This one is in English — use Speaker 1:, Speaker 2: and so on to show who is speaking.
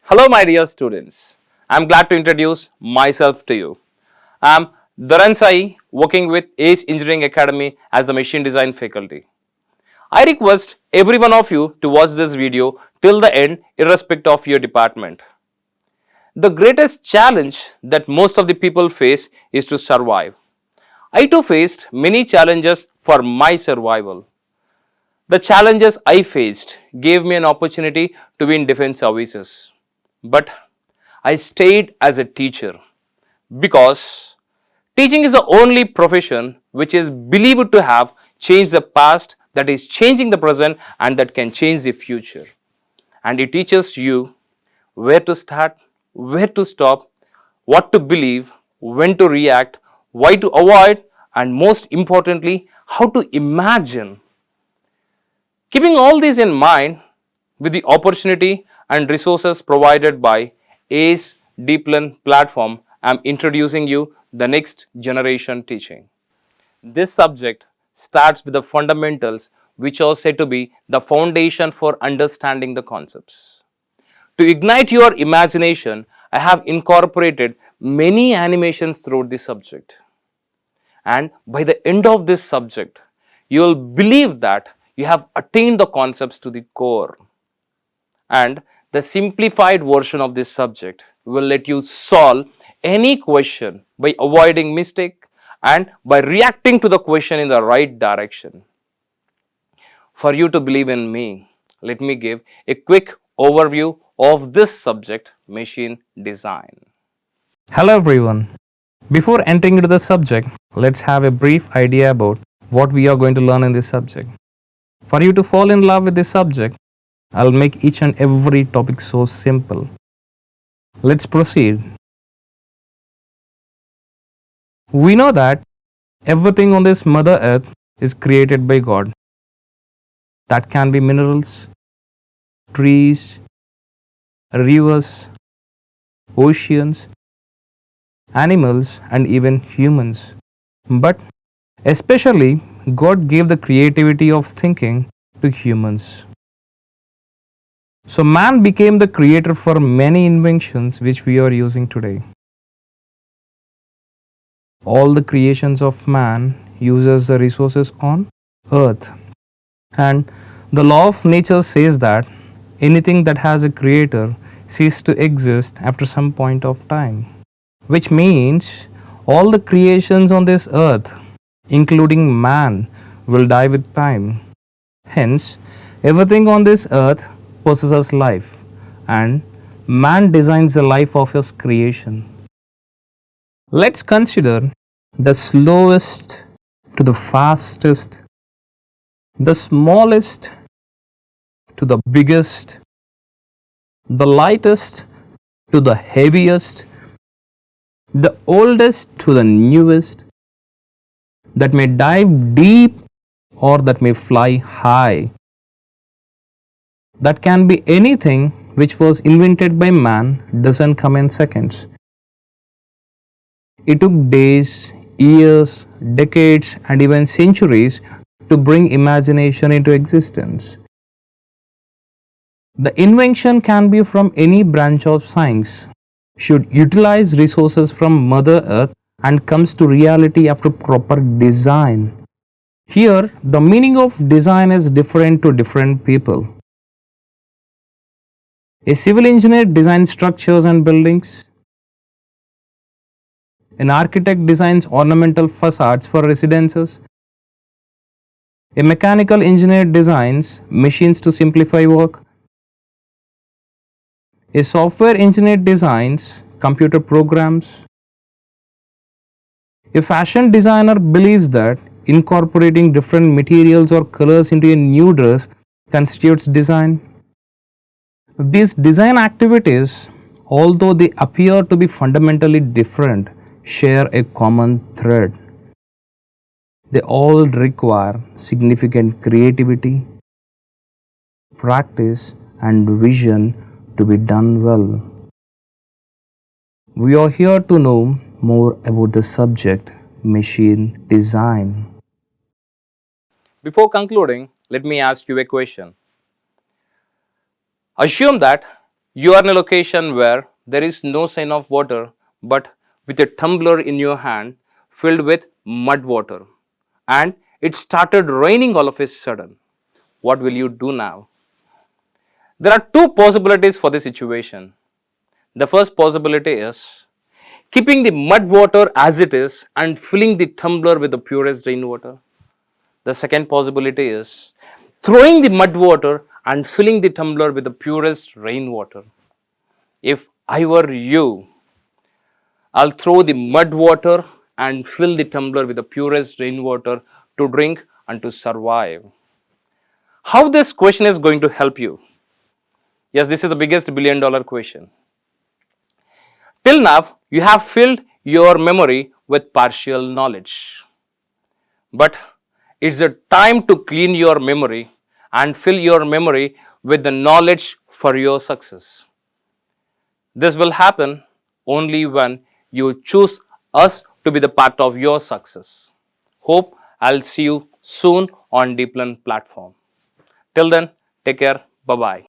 Speaker 1: Hello, my dear students. I'm glad to introduce myself to you. I'm Dharan Sai, working with ACE Engineering Academy as the machine design faculty. I request every one of you to watch this video till the end, irrespective of your department. The greatest challenge that most of the people face is to survive. I too faced many challenges for my survival. The challenges I faced gave me an opportunity to be in defense services. But I stayed as a teacher because teaching is the only profession which is believed to have changed the past, that is changing the present, and that can change the future. And it teaches you where to start, where to stop, what to believe, when to react, why to avoid, and most importantly, how to imagine. Keeping all these in mind, with the opportunity and resources provided by ACE Deeplearn platform, I am introducing you the next generation teaching. This subject starts with the fundamentals, which are said to be the foundation for understanding the concepts. To ignite your imagination, I have incorporated many animations throughout this subject. And by the end of this subject, you will believe that you have attained the concepts to the core. And the simplified version of this subject will let you solve any question by avoiding mistake and by reacting to the question in the right direction. For you to believe in me, let me give a quick overview of this subject, machine design.
Speaker 2: Hello everyone. Before entering into the subject, let's have a brief idea about what we are going to learn in this subject. For you to fall in love with this subject, I'll make each and every topic so simple. Let's proceed. We know that everything on this Mother Earth is created by God. That can be minerals, trees, rivers, oceans, animals, and even humans. But especially, God gave the creativity of thinking to humans. So, man became the creator for many inventions which we are using today. All the creations of man uses the resources on earth. And the law of nature says that anything that has a creator ceases to exist after some point of time. Which means all the creations on this earth, including man, will die with time. Hence, everything on this earth possesses life, and man designs the life of his creation. Let's consider the slowest to the fastest, the smallest to the biggest, the lightest to the heaviest, the oldest to the newest, that may dive deep or that may fly high. That can be anything which was invented by man, doesn't come in seconds. It took days, years, decades, and even centuries to bring imagination into existence. The invention can be from any branch of science, should utilize resources from Mother Earth, and comes to reality after proper design. Here, the meaning of design is different to different people. A civil engineer designs structures and buildings. An architect designs ornamental facades for residences. A mechanical engineer designs machines to simplify work. A software engineer designs computer programs. A fashion designer believes that incorporating different materials or colors into a new dress constitutes design. These design activities, although they appear to be fundamentally different, share a common thread. They all require significant creativity, practice, and vision to be done well. We are here to know more about the subject, machine design.
Speaker 1: Before concluding, let me ask you a question. Assume that You are in a location where there is no sign of water, but with a tumbler in your hand filled with mud water, and it started raining all of a sudden. What will you do now? There are two possibilities for this situation. The first possibility is keeping the mud water as it is and filling the tumbler with the purest rainwater. The second possibility is throwing the mud water and filling the tumbler with the purest rainwater. If I were you, I'll throw the mud water and fill the tumbler with the purest rainwater to drink and to survive. How this question is going to help you? Yes, this is the biggest $1 billion question. Till now, you have filled your memory with partial knowledge. But it's the time to clean your memory and fill your memory with the knowledge for your success. This will happen only when you choose us to be the part of your success. Hope I'll see you soon on Deeplearn platform. Till then, take care. Bye bye.